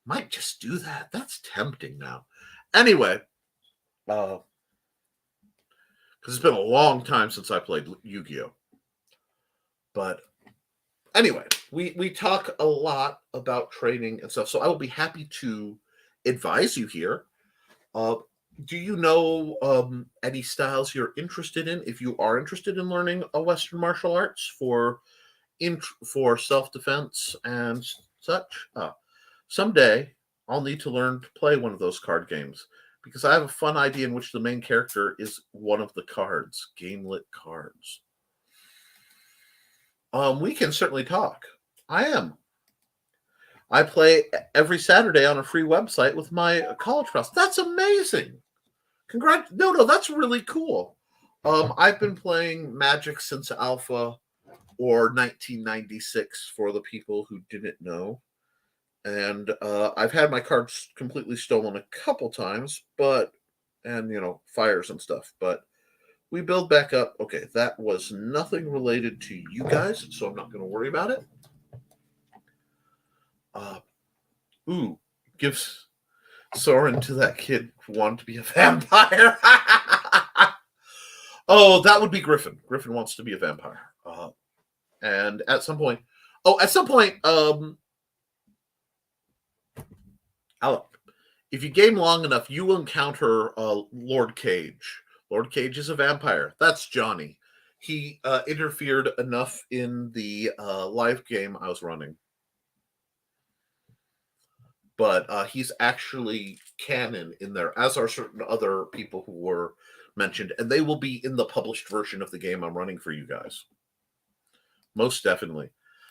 Might just do that. That's tempting now. Anyway, because it's been a long time since I played Yu-Gi-Oh. But anyway, we talk a lot about training and stuff, so I will be happy to advise you here. Do you know any styles you're interested in? If you are interested in learning a Western martial arts for self-defense and such, someday I'll need to learn to play one of those card games, because I have a fun idea in which the main character is one of the cards, game-lit cards. We can certainly talk. I play every Saturday on a free website with my college class. That's amazing. Congrats. No, that's really cool. I've been playing Magic since Alpha, or 1996 for the people who didn't know. And I've had my cards completely stolen a couple times, and fires and stuff, but we build back up. Okay, that was nothing related to you guys, so I'm not going to worry about it. Gives Soren to that kid who wanted to be a vampire. Oh, that would be Griffin. Griffin wants to be a vampire. And at some point, Alec, if you game long enough, you will encounter Lord Cage. Lord Cage is a vampire. That's Johnny. He interfered enough in the live game I was running. But he's actually canon in there, as are certain other people who were mentioned, and they will be in the published version of the game I'm running for you guys. Most definitely.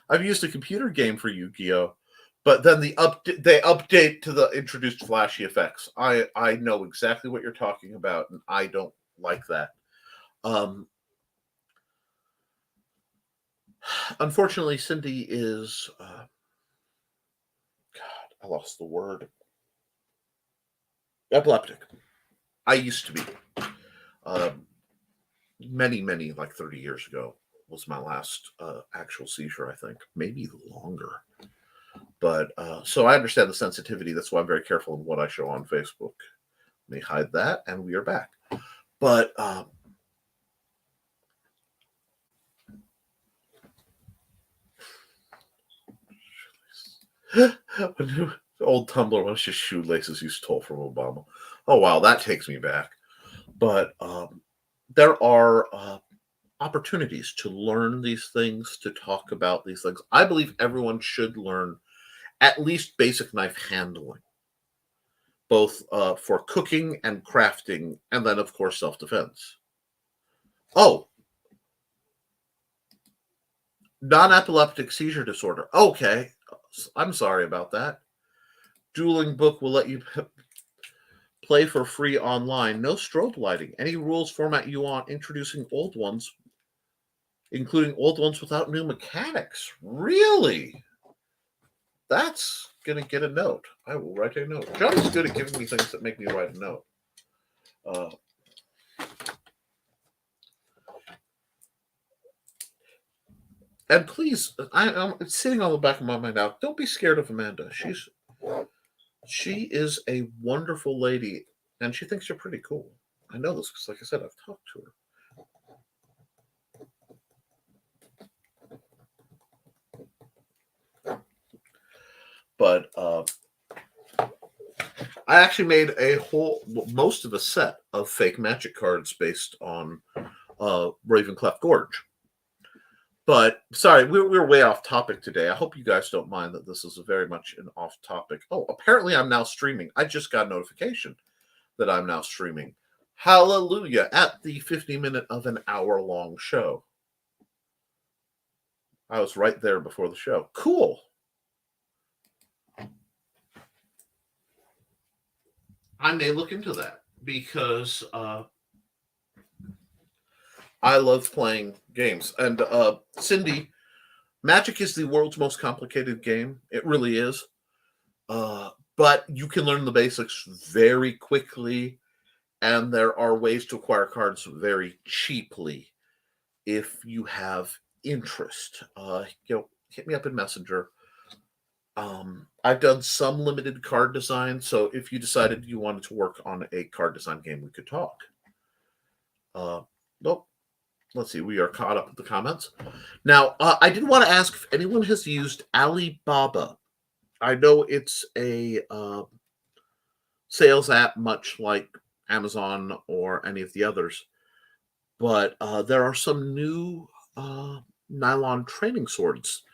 I've used a computer game for Yu-Gi-Oh, but then they update to the introduced flashy effects. I know exactly what you're talking about, and I don't like that. Unfortunately, Cindy is I lost the word. Epileptic. I used to be. Many, like 30 years ago was my last actual seizure, I think. Maybe longer. But so I understand the sensitivity. That's why I'm very careful in what I show on Facebook. Let me hide that, and we are back. But Old Tumblr was just shoelaces you stole from Obama. Oh wow, that takes me back. But there are opportunities to learn these things, to talk about these things. I believe everyone should learn at least basic knife handling, both for cooking and crafting, and then of course self-defense. Oh, non-epileptic seizure disorder. Okay, I'm sorry about that. Dueling Book will let you play for free online. No strobe lighting. Any rules format you want, introducing old ones, including old ones without new mechanics. Really? That's going to get a note. I will write a note. Johnny's good at giving me things that make me write a note. And please, it's sitting on the back of my mind now. Don't be scared of Amanda. She is a wonderful lady, and she thinks you're pretty cool. I know this because, like I said, I've talked to her. But I actually made most of a set of fake magic cards based on Ravencleft Gorge. But sorry, we're way off topic today. I hope you guys don't mind that this is very much an off topic. Oh, apparently I'm now streaming. I just got a notification that I'm now streaming. Hallelujah, at the 50-minute of an hour-long show. I was right there before the show. Cool. I may look into that because I love playing games. And Cindy, Magic is the world's most complicated game. It really is. But you can learn the basics very quickly, and there are ways to acquire cards very cheaply if you have interest. Hit me up in Messenger. I've done some limited card design, so if you decided you wanted to work on a card design game, we could talk. Nope. Let's see. We are caught up with the comments. Now, I did want to ask if anyone has used Alibaba. I know it's a sales app, much like Amazon or any of the others, but there are some new nylon training swords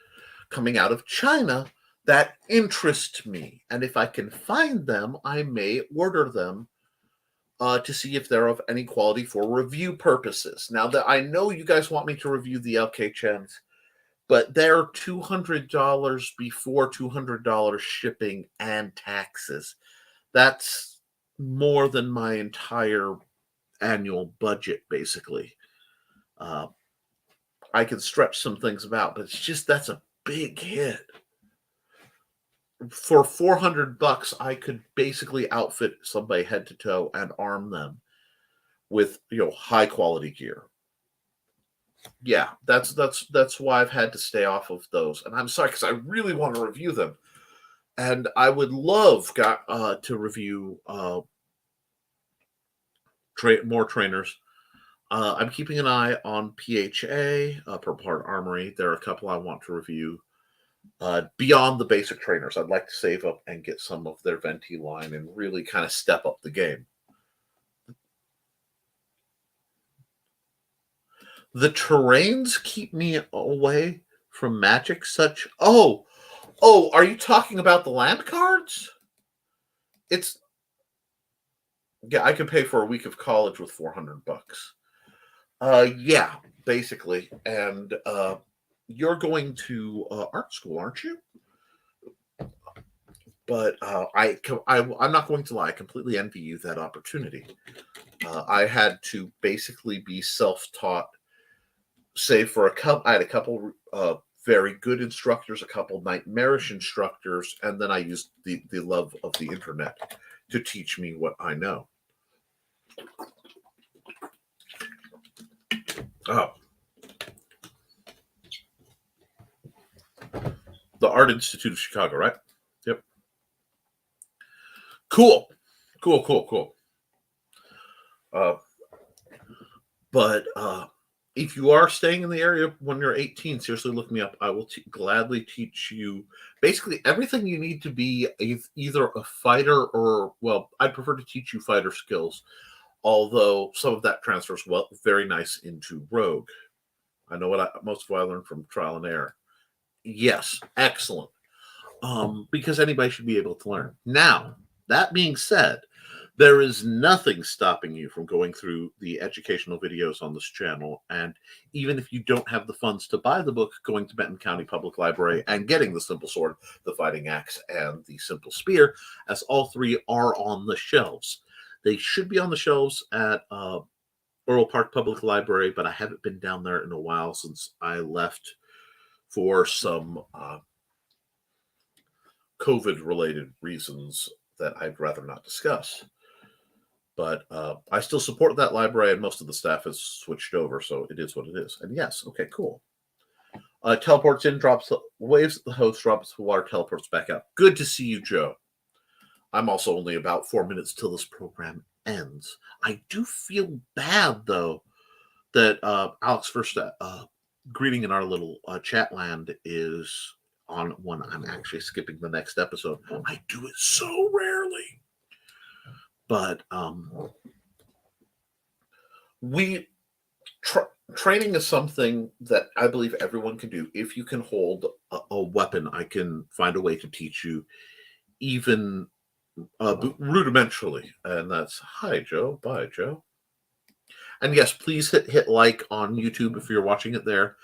coming out of China that interest me. And if I can find them, I may order them to see if they're of any quality for review purposes. Now that I know you guys want me to review the LK Chens, but they're $200 before $200 shipping and taxes. That's more than my entire annual budget, basically. I can stretch some things about, but it's just that's a big hit. For $400, I could basically outfit somebody head to toe and arm them with high quality gear. Yeah, that's why I've had to stay off of those, and I'm sorry because I really want to review them, and I would love to review more trainers. I'm keeping an eye on PHA, Purple Heart Armory. There are a couple I want to review. Beyond the basic trainers, I'd like to save up and get some of their Venti line and really kind of step up the game. The terrains keep me away from Magic. Are you talking about the land cards? Yeah, I could pay for a week of college with $400. Yeah, basically, and you're going to art school, aren't you? But I'm not going to lie. I completely envy you that opportunity. I had to basically be self-taught, save for I had a couple very good instructors, a couple nightmarish instructors, and then I used the love of the internet to teach me what I know. Oh. The Art Institute of Chicago, right? Yep. Cool. But if you are staying in the area when you're 18, seriously look me up. I will gladly teach you basically everything you need to be either a fighter or, well, I'd prefer to teach you fighter skills, although some of that transfers well very nice into rogue. I know most of what I learned from trial and error. Yes, excellent. Because anybody should be able to learn. Now, that being said, there is nothing stopping you from going through the educational videos on this channel. And even if you don't have the funds to buy the book, going to Benton County Public Library and getting the Simple Sword, the Fighting Axe, and the Simple Spear, as all three are on the shelves. They should be on the shelves at Oral Park Public Library, but I haven't been down there in a while since I left for some COVID-related reasons that I'd rather not discuss. But I still support that library, and most of the staff has switched over, so it is what it is. And yes, okay, cool. Teleports in, drops, waves at the host, drops the water, teleports back out. Good to see you, Joe. I'm also only about 4 minutes till this program ends. I do feel bad, though, that Alex first greeting in our little chat land is on when I'm actually skipping the next episode. I do it so rarely. But training is something that I believe everyone can do. If you can hold a weapon, I can find a way to teach you, even rudimentarily. And that's hi, Joe. Bye, Joe. And yes, please hit like on YouTube if you're watching it there.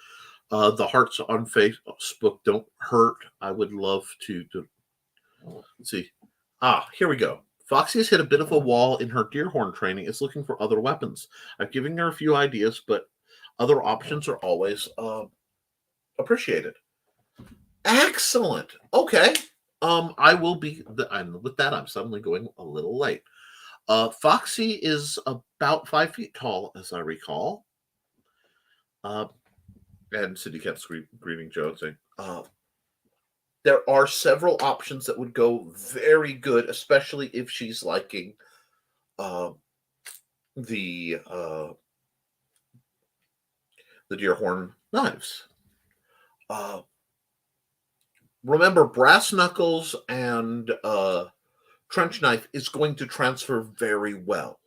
The hearts on Facebook don't hurt. I would love to let's see. Here we go. Foxy has hit a bit of a wall in her deerhorn training. Is looking for other weapons. I've given her a few ideas, but other options are always appreciated. Excellent. Okay. I will be. With that, I'm suddenly going a little late. Foxy is about 5 feet tall, as I recall. And Cindy kept greeting Joe and saying, there are several options that would go very good, especially if she's liking the deerhorn knives. Remember, brass knuckles and trench knife is going to transfer very well.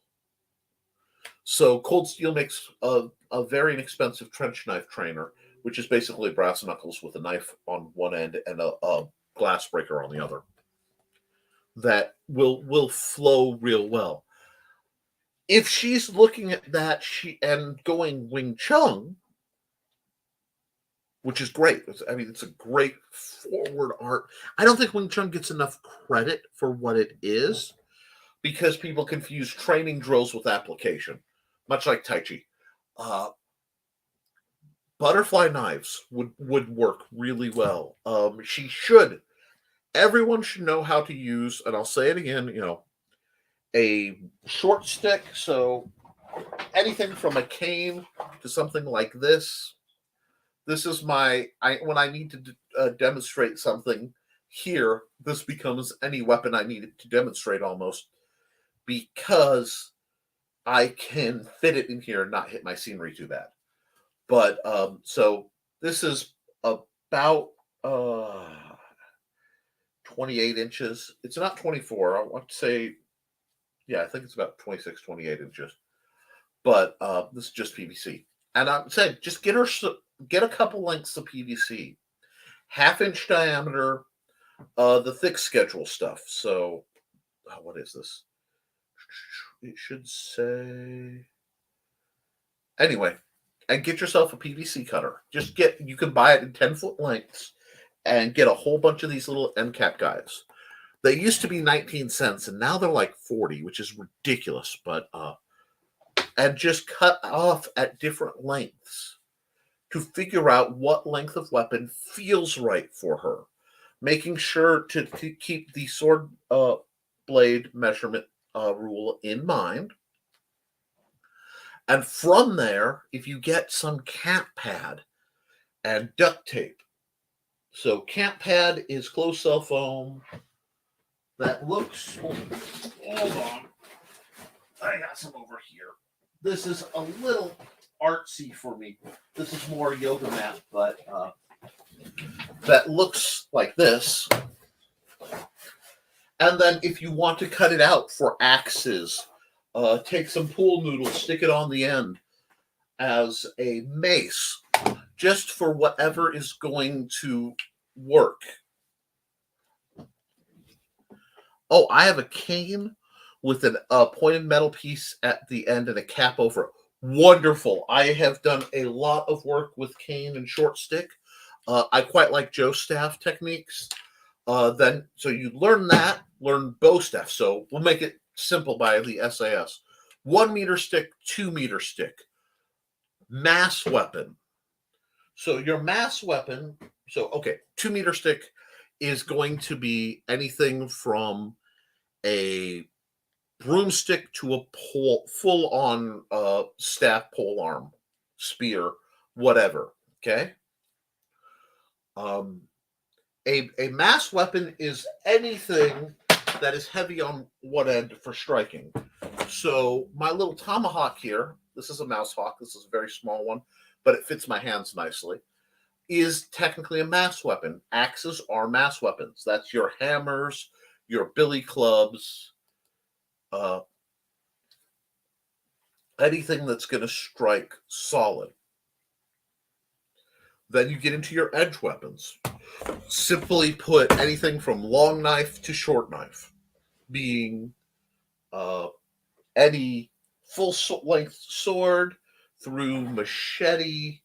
So Cold Steel makes a very inexpensive trench knife trainer, which is basically brass knuckles with a knife on one end and a glass breaker on the other. That will flow real well. If she's looking at that and going Wing Chun, which is great. It's a great forward art. I don't think Wing Chun gets enough credit for what it is because people confuse training drills with application, much like Tai Chi. Butterfly knives would work really well. Everyone should know how to use, and I'll say it again, a short stick. So anything from a cane to something like this. This is when I need to demonstrate something here, this becomes any weapon I need to demonstrate almost, because I can fit it in here and not hit my scenery too bad. But so this is about 28 inches. It's not 24. I want to say, yeah, I think it's about 26, 28 inches. But this is just PVC. And I'm saying, just get a couple lengths of PVC. 1/2 inch diameter, the thick schedule stuff. So, what is this? It should say... Anyway, and get yourself a PVC cutter. You can buy it in 10-foot lengths and get a whole bunch of these little end cap guides. They used to be 19 cents and now they're like 40, which is ridiculous. But and just cut off at different lengths to figure out what length of weapon feels right for her, making sure to keep the sword blade measurement rule in mind. And from there, if you get some camp pad and duct tape. So camp pad is closed cell foam that looks, hold on, I got some over here. This is a little artsy for me. This is more yoga mat, but that looks like this. And then if you want to cut it out for axes, take some pool noodles, stick it on the end as a mace, just for whatever is going to work. Oh, I have a cane with a pointed metal piece at the end and a cap over it. Wonderful. I have done a lot of work with cane and short stick. I quite like Joe staff techniques. So you learn that, learn bow staff. So we'll make it simple by the SAS. 1 meter stick, 2 meter stick. Mass weapon. So your mass weapon, 2 meter stick is going to be anything from a broomstick to a full-on staff, pole arm, spear, whatever. Okay. A mass weapon is anything that is heavy on one end for striking. So my little tomahawk here, this is a mouse hawk, this is a very small one, but it fits my hands nicely, is technically a mass weapon. Axes are mass weapons. That's your hammers, your billy clubs, anything that's going to strike solid. Then you get into your edge weapons. Simply put, anything from long knife to short knife, being any full length sword through machete,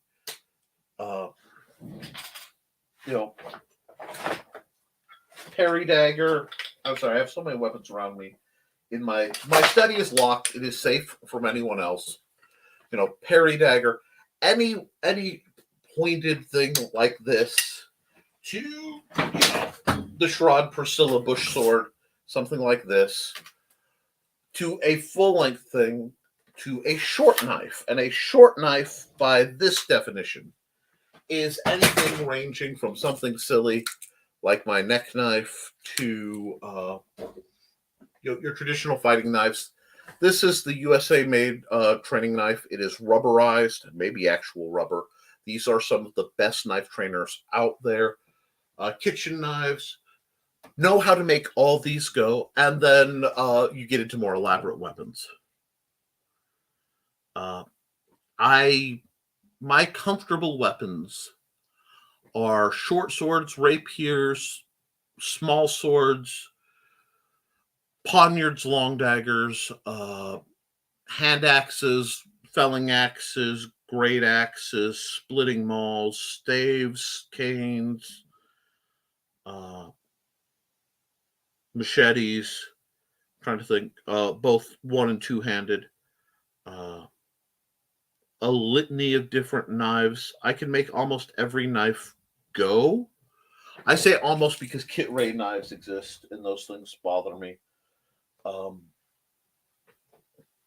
parry dagger. I'm sorry, I have so many weapons around me. In my study is locked. It is safe from anyone else. Parry dagger, any pointed thing like this, to the Sherrod Priscilla bush sword, something like this, to a full-length thing, to a short knife. And a short knife, by this definition, is anything ranging from something silly like my neck knife to your traditional fighting knives. This is the USA-made training knife. It is rubberized, maybe actual rubber. These are some of the best knife trainers out there. Kitchen knives. Know how to make all these go, and then you get into more elaborate weapons. My comfortable weapons are short swords, rapiers, small swords, poniards, long daggers, hand axes, felling axes, great axes, splitting mauls, staves, canes, machetes. I'm trying to think, both one and two-handed. A litany of different knives. I can make almost every knife go. I say almost because kit ray knives exist, and those things bother me.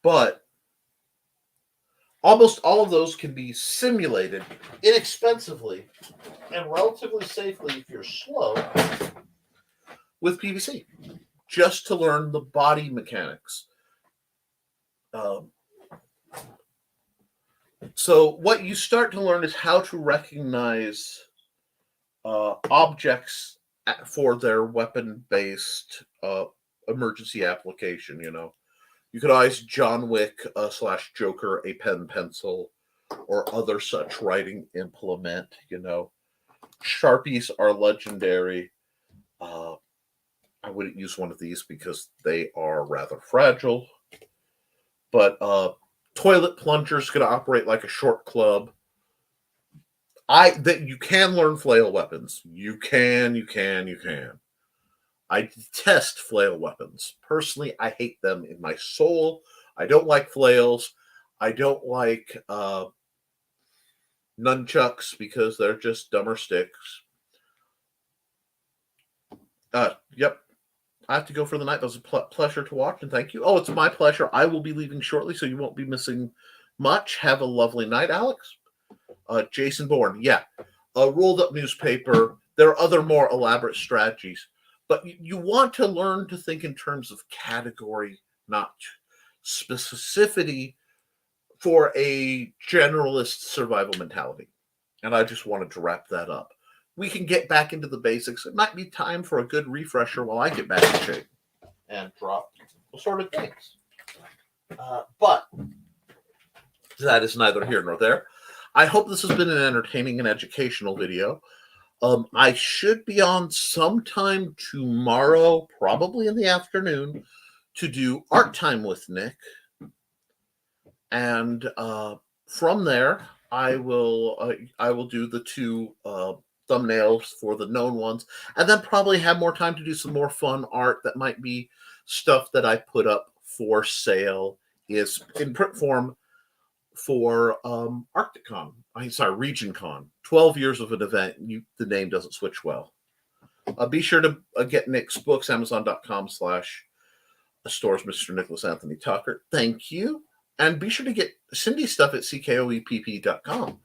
But almost all of those can be simulated inexpensively and relatively safely if you're slow with PVC, just to learn the body mechanics. So what you start to learn is how to recognize objects for their weapon-based emergency application. You could always John Wick / Joker a pen pencil or other such writing implement. Sharpies are legendary. I wouldn't use one of these because they are rather fragile. But toilet plunger is going to operate like a short club. You can learn flail weapons. You can. I detest flail weapons. Personally, I hate them in my soul. I don't like flails. I don't like nunchucks because they're just dumber sticks. Yep. I have to go for the night. That was a pleasure to watch, and thank you. Oh, it's my pleasure. I will be leaving shortly, so you won't be missing much. Have a lovely night, Alex. Jason Bourne. Yeah. Rolled up newspaper. There are other more elaborate strategies. But you want to learn to think in terms of category, not specificity for a generalist survival mentality. And I just wanted to wrap that up. We can get back into the basics. It might be time for a good refresher while I get back in shape and drop assorted things. But that is neither here nor there. I hope this has been an entertaining and educational video. I should be on sometime tomorrow, probably in the afternoon, to do art time with Nick. And from there, I will do the two thumbnails for the known ones, and then probably have more time to do some more fun art that might be stuff that I put up for sale is in print form for RegionCon. 12 years of an event. The name doesn't switch well. Be sure to get Nick's books, Amazon.com/stores Mr. Nicholas Anthony Tucker. Thank you. And be sure to get Cindy's stuff at CKOEPP.com.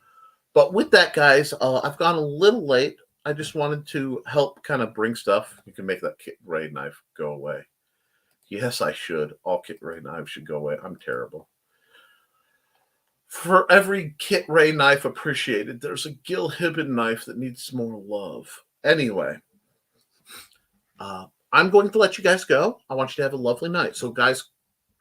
But with that, guys, I've gone a little late. I just wanted to help kind of bring stuff. You can make that Kit Ray knife go away. Yes, I should. All Kit Ray knives should go away. I'm terrible. For every Kit Ray knife appreciated, there's a Gil Hibben knife that needs more love. Anyway, I'm going to let you guys go. I want you to have a lovely night. So, guys,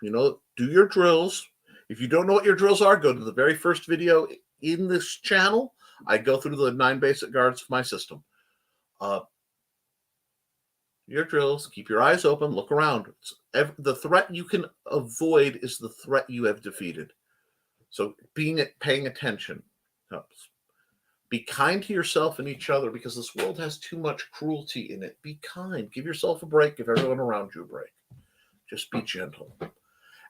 do your drills. If you don't know what your drills are, go to the very first video in this channel. I go through the 9 basic guards of my system. Your drills, keep your eyes open, look around. The threat you can avoid is the threat you have defeated. So paying attention helps. Be kind to yourself and each other because this world has too much cruelty in it. Be kind. Give yourself a break. Give everyone around you a break. Just be gentle.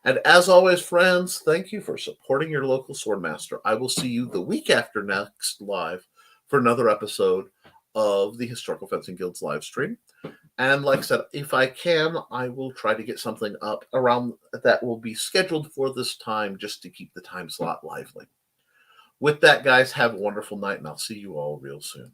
And as always, friends, thank you for supporting your local swordmaster. I will see you the week after next live for another episode of the Historical Fencing Guild's live stream. And like I said, if I can, I will try to get something up around that will be scheduled for this time just to keep the time slot lively. With that, guys, have a wonderful night, and I'll see you all real soon.